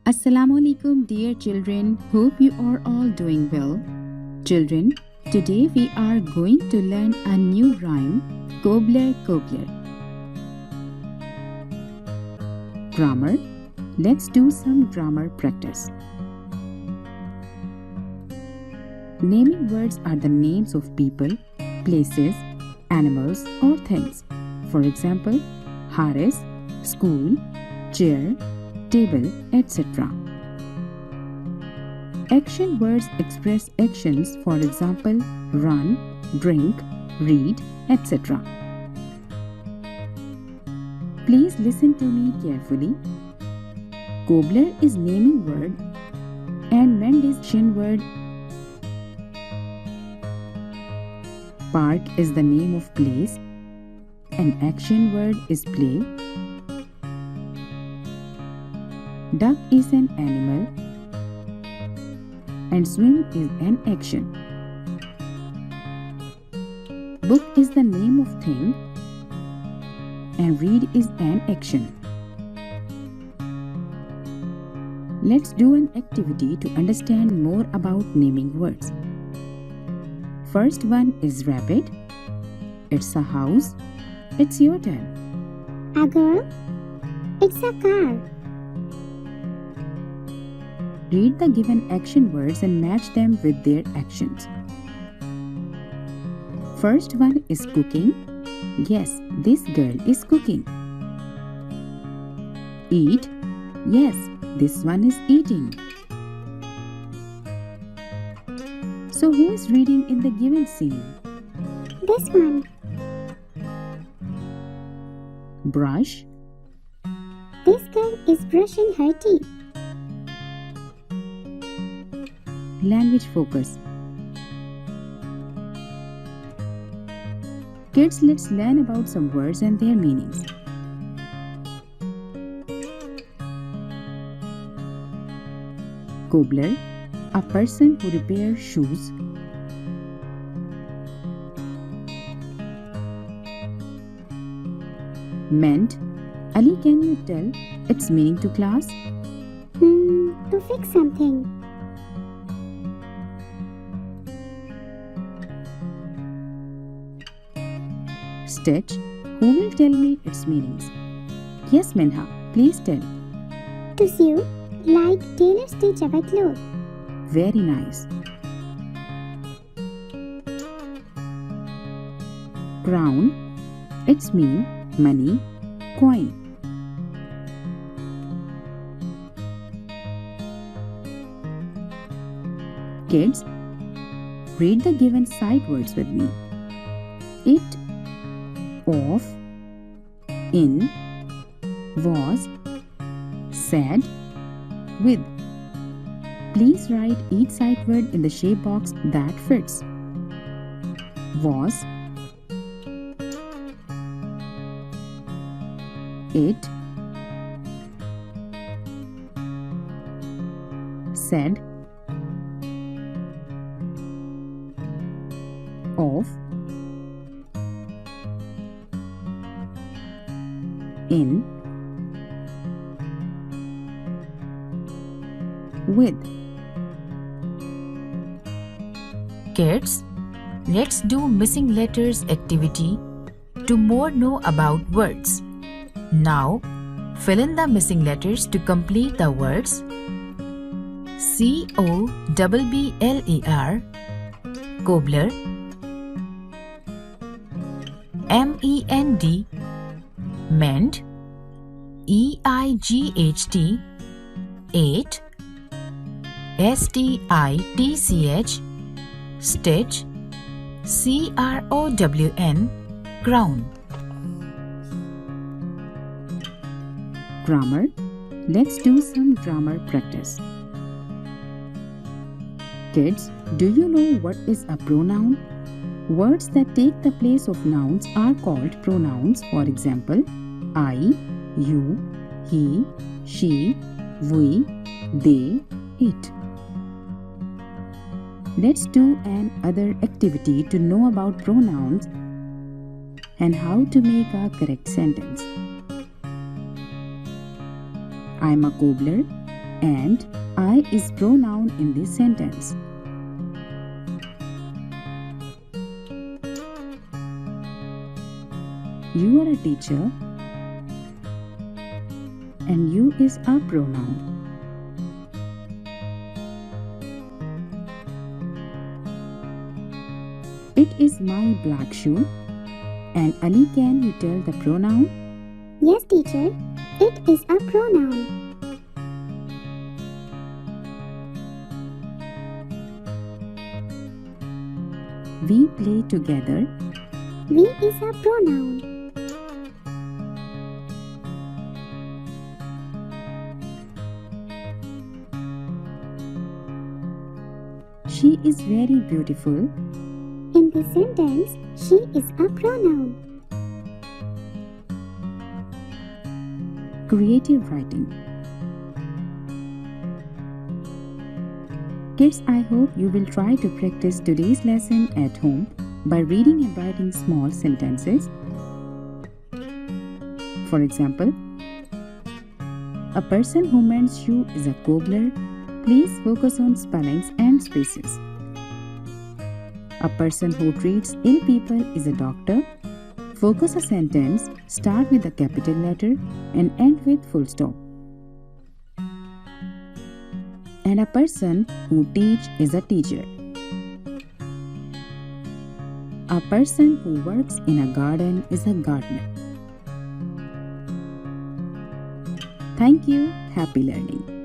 Assalamualaikum dear children, hope you are all doing well. Children, today we are going to learn a new rhyme, Cobbler Cobbler. Grammar. Let's do some grammar practice. Naming words are the names of people, places, animals or things. For example, Haris, school, chair, table, etc. Action words express actions, for example, run, drink, read, etc. Please listen to me carefully. Cobbler is naming word and mend is action word. Park is the name of place and action word is play. Duck is an animal and swim is an action. Book is the name of thing and read is an action. Let's do an activity to understand more about naming words. First one is rabbit. It's a house. It's your turn. A girl. It's a car. Read the given action words and match them with their actions. First one is cooking. Yes, this girl is cooking. Eat. Yes, this one is eating. So who is reading in the given scene? This one. Brush. This girl is brushing her teeth. Language focus. Kids, let's learn about some words and their meanings. Cobbler, a person who repairs shoes. Mend. Ali, can you tell its meaning to class? To fix something. Stitch. Who will tell me its meanings? Yes, Minha, please tell. To sew, like tailor stitch our clothes. Very nice. Crown. It's mean money, coin. Kids, read the given sight words with me. It, of, in, was, said, with. Please write each sight word in the shape box that fits. Was, it, said, of, in, with. Kids, let's do missing letters activity to more know about words. Now, fill in the missing letters to complete the words C-O-B-B-L-E-R, Cobbler, M-E-N-D, mend, E-I-G-H-T, 8, S-T-I-T-C-H, stitch, C-R-O-W-N, crown. Grammar. Let's do some grammar practice. Kids, do you know what is a pronoun? Words that take the place of nouns are called pronouns. For example, I, you, he, she, we, they, it. Let's do an other activity to know about pronouns and how to make a correct sentence. I'm a cobbler. and I is pronoun in this sentence. You are a teacher and you is a pronoun. It is my black shoe. And Ali, can you tell the pronoun? Yes, teacher. It is a pronoun. We play together. We is a pronoun. She is very beautiful. In this sentence, she is a pronoun. Creative writing. Kids, I hope you will try to practice today's lesson at home by reading and writing small sentences. For example, a person who mends shoe is a cobbler. Please focus on spellings and spaces. A person who treats ill people is a doctor. Focus a sentence, start with a capital letter and end with full stop. And a person who teaches is a teacher. A person who works in a garden is a gardener. Thank you. Happy learning.